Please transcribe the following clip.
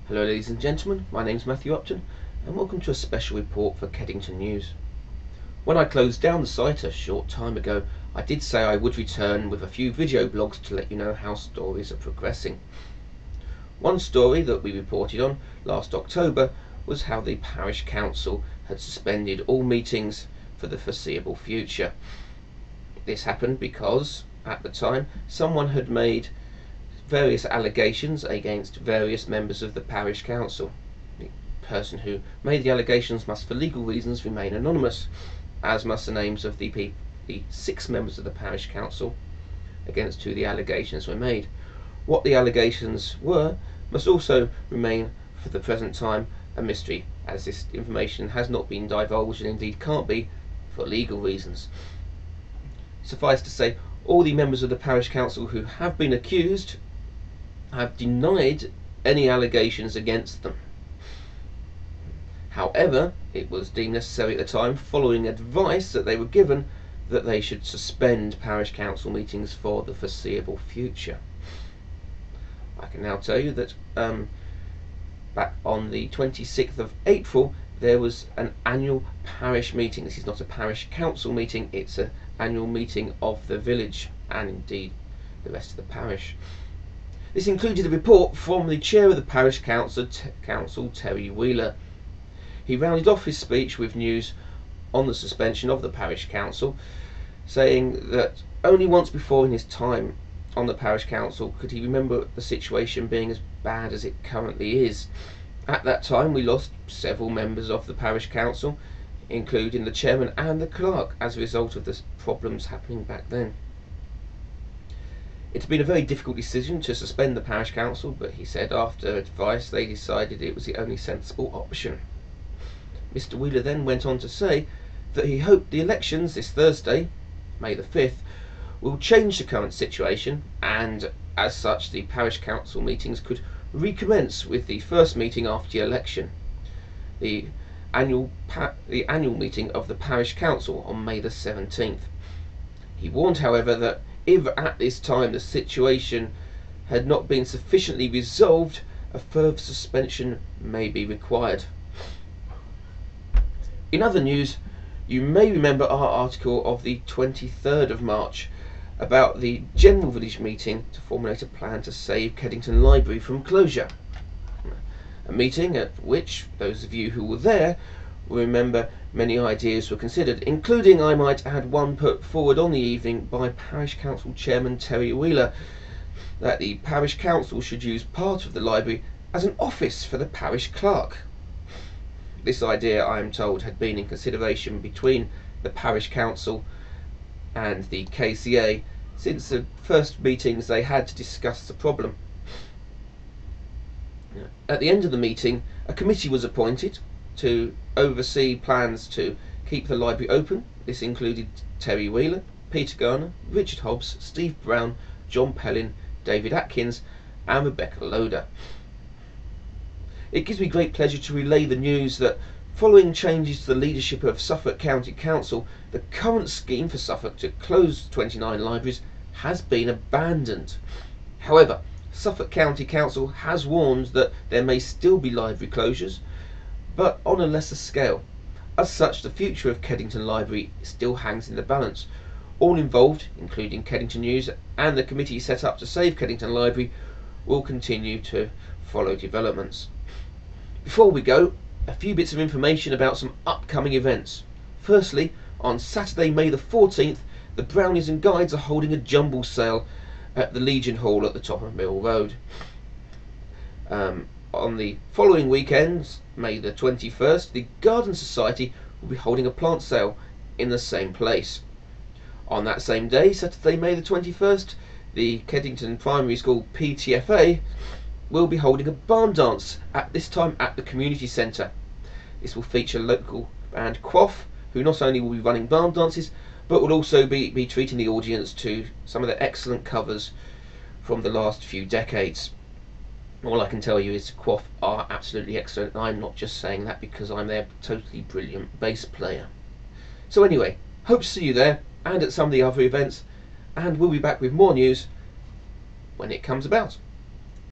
Hello ladies and gentlemen, my name's Matthew Upton and welcome to a special report for Kedington News. When I closed down the site a short time ago, I did say I would return with a few video blogs to let you know how stories are progressing. One story that we reported on last October was how the Parish Council had suspended all meetings for the foreseeable future. This happened because, at the time, someone had made various allegations against various members of the Parish Council. The person who made the allegations must for legal reasons remain anonymous, as must the names of the 6 members of the Parish Council against who the allegations were made. What the allegations were must also remain for the present time a mystery, as this information has not been divulged and indeed can't be for legal reasons. Suffice to say, all the members of the Parish Council who have been accused have denied any allegations against them. However, it was deemed necessary at the time, following advice that they were given, that they should suspend Parish Council meetings for the foreseeable future. I can now tell you that back on the 26th of April there was an annual parish meeting. This is not a Parish Council meeting, it's an annual meeting of the village and indeed the rest of the parish. This included a report from the chair of the Parish Council, Terry Wheeler. He rounded off his speech with news on the suspension of the Parish Council, saying that only once before in his time on the Parish Council could he remember the situation being as bad as it currently is. At that time we lost several members of the Parish Council, including the chairman and the clerk, as a result of the problems happening back then. It had been a very difficult decision to suspend the Parish Council, but he said after advice they decided it was the only sensible option. Mr. Wheeler then went on to say that he hoped the elections this Thursday, May the 5th, will change the current situation, and as such the Parish Council meetings could recommence with the first meeting after the election, the annual meeting of the Parish Council on May the 17th. He warned, however, that if at this time the situation had not been sufficiently resolved, a further suspension may be required. In other news, you may remember our article of the 23rd of March about the general village meeting to formulate a plan to save Kedington Library from closure. A meeting at which those of you who were there will remember many ideas were considered, including, I might add, one put forward on the evening by Parish Council Chairman Terry Wheeler, that the Parish Council should use part of the library as an office for the parish clerk. This idea, I am told, had been in consideration between the Parish Council and the KCA since the first meetings they had to discuss the problem. At the end of the meeting, a committee was appointed to oversee plans to keep the library open. This included Terry Wheeler, Peter Garner, Richard Hobbs, Steve Brown, John Pellin, David Atkins and Rebecca Loader. It gives me great pleasure to relay the news that following changes to the leadership of Suffolk County Council, the current scheme for Suffolk to close 29 libraries has been abandoned. However, Suffolk County Council has warned that there may still be library closures, but on a lesser scale. As such, the future of Kedington Library still hangs in the balance. All involved, including Kedington News and the committee set up to save Kedington Library, will continue to follow developments. Before we go, a few bits of information about some upcoming events. Firstly, on Saturday, May the 14th, the Brownies and Guides are holding a jumble sale at the Legion Hall at the top of Mill Road. On the following weekend, May the 21st, the Garden Society will be holding a plant sale in the same place. On that same day, Saturday, May the 21st, the Kedington Primary School PTFA will be holding a barn dance, at this time at the community centre. This will feature local band Quaff, who not only will be running barn dances, but will also be treating the audience to some of their excellent covers from the last few decades. All I can tell you is Quaff are absolutely excellent. I'm not just saying that because I'm their totally brilliant bass player. So anyway, hope to see you there and at some of the other events, and we'll be back with more news when it comes about.